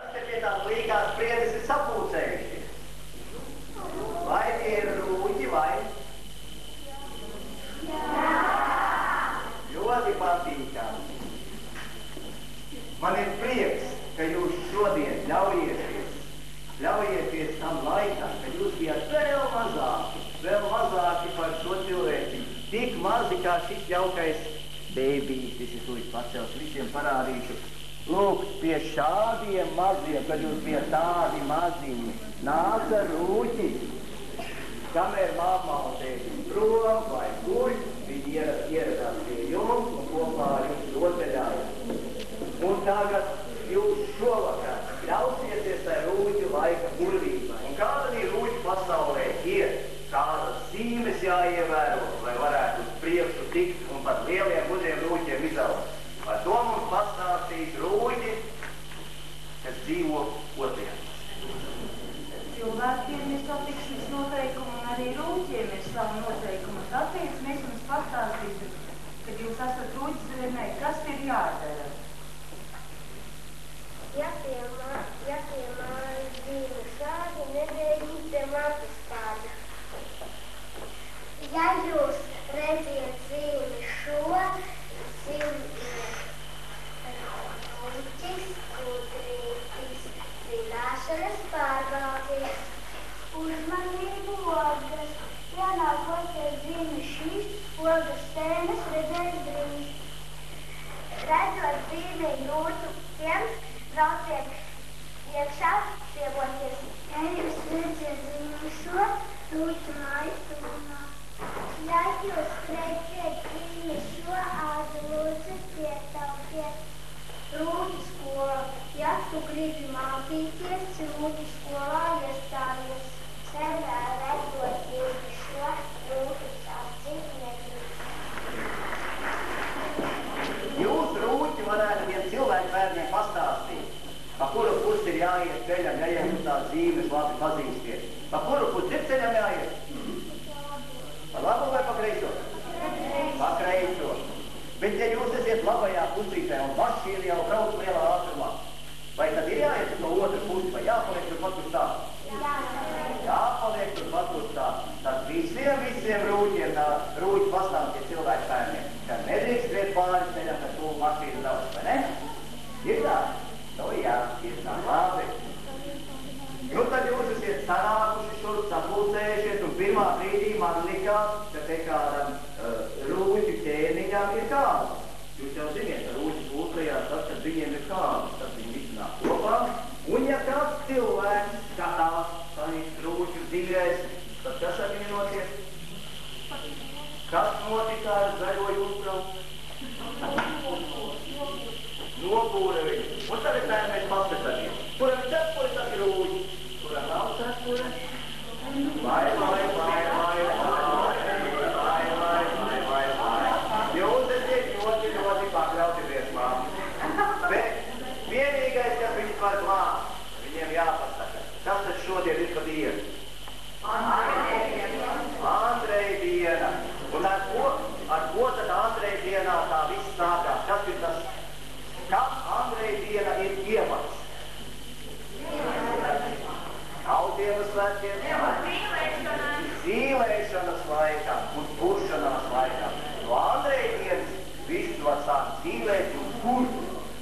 Kas te pie tās līgās spriedzes ir sapulcējušies? Vai tie ir rūķi vai? Jā! Ļoti patīkami. Man ir prieks, ka jūs šodien ļaujieties tam laikam, kad jūs bijat vēl mazāki par šo cilvēki. Tik mazi kā šis jaukais bēbītis, es tūlīt pacels, visiem parādīšu. Lūk, pie šādiem maziem, kad jūs bijat tādi maziņi, nāca rūķi. Kamēr mamma un tētis prom vai guļ, viņi ieradās pie jums un kopā ar jums rotaļājās. Un tagad jūs šovakar ļausieties tai rūķu laika burvībai. Un kāda ir rūķu pasaulē ir? Kādas zīmes jāievēro, lai varētu uz priekšu tikt un pat lieliem gudriem rūķiem izaugt. Par to mums pastāstīs rūķi, kas dzīvo otrajā. Cilvēkiem ir satiksmes noteikumi un arī rūķiem ir savu noteikumu. Tāpēc mēs jums pastāstīsim, kad jūs esat rūķis zemē, kas ir jādara. Ja pie mājas dzīvo šādi, nedēļīt pie matas tāda. Ja jūs redziet zīmi šo, rūķis, gudrītis, zināšanas pārbaudies. Uzmanību ogas, ja nākoties zīmi šīs, ogas tēmas redzēs drīz. Redzot zīmi jūtu tiems, brauciet iekšā, pievoties. Ja jūs redziet zīmi šo, rūķu mājas tūmā. Ja jūs redzat zīmi šo, lūdzu pietaupiet rūķu skolu. Ja tu gribi mācīties, rūķu skolā iestājies. Zemē redzot zīmi šo, rūķu sācīt negrib. Jūs, rūķi, varētu tiem cilvēku bērniem pastāstīt, pa kuru pusi ir jāiet ceļam, ja jūs tās zīmes labi pazīstiet. Pa kuru pusi ir ceļam jāiet? Pa labu vai pa kreiso? Pa kreiso. Bet ja jūs esiet labajā pusītē un mašīna jau brauc lielā ātrumā, vai tad ir jāiet uz to otru pusi, vai jāpaliek turpat uz tā? Jāpaliek turpat uz tā. Tad visiem rūķiem tā rūķi pastāstīja cilvēku bērniem, ka nedrīkst skriet pāri ceļam, ka tu mašīnu brauc, vai ne? Ir tā? Nu jā, ir tā labi. Nu tad jūs esiet sanākuši šur, sapulcējušies, un pirmā brīdī man likās, ka te kādam rūķu ķēniņām ir kāds. Jūs jau ziniet, ka rūķi pulcējās tad, kad viņiem ir kāds, tad viņi visi nāk kopā. Un ja kāds cilvēks skatās sanīt rūķu dzīvēs, tad kas ar viņu notiek? Kas notika ar zaļo jūsbrauc? Nopūra viņu. Un tagad mēs paskatāmies. Kuram ir cepuri, tad ir rūķi. Kuram nav cepuri? Vai. Jūs esiet ļoti pakļauti briesmām. Bet vienīgais, kas viņus var glābt, viņiem jāpasaka. Kas tad šodien ir pa dienu? Andreja diena. Un ar ko tad Andreja dienā tā viss sākās? Kas ir tas? Kam Andreja diena ir iemats? Kautienas svētkiem? Zīlēšanas laikā un kuršanās laikā. No Andreja dienas viss var sākt zīlēt un kurt.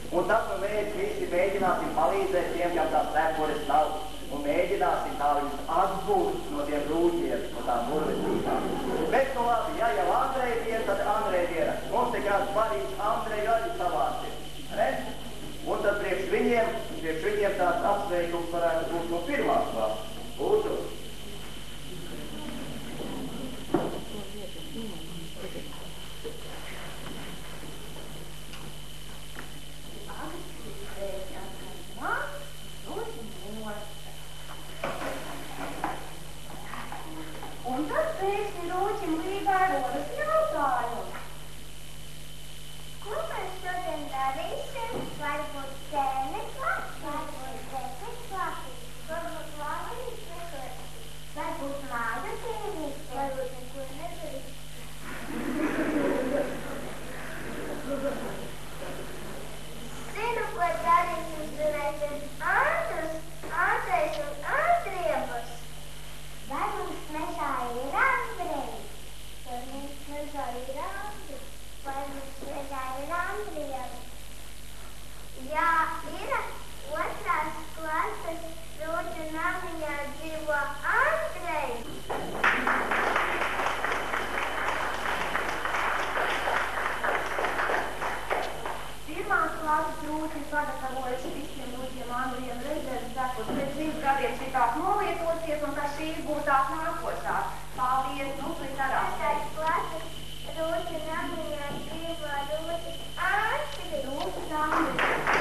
Un tad mēs visi mēģināsim palīdzēt tiem, kam tās cepures nav. Un mēģināsim tā viņus atbūt no tiem rūķiem, no tām burvestītām. Bet, nu labi, ja jau Andreja diena, tad Andreja diena. Mums te kāds parīds Andreju arī savācies. Ne? Un tad priekš viņiem tāds apsveikums varētu būt no pirmās valsts. Lūdzu. Un tad pēkšņi rūķim līgā rodas jautājums. Ko mēs tad sagatavojuši visiem Rūķiem, Andriem, rezerves darbus, pēc 3 gadiem šitās nolietosies un ka šī būs tās nākošās. Paldies, nu, līdz klases, Rūķa namiņā dzīvo Rūķis Andris. Rūķis Andris.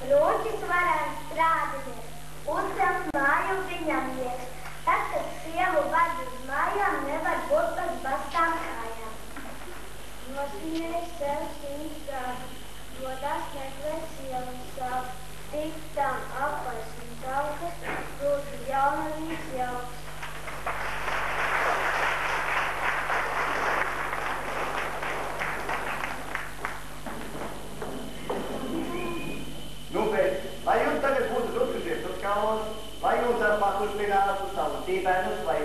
Rūķis varam strādāt, uzbraukt māju viņam. pakustinātu savu tīpēnus vai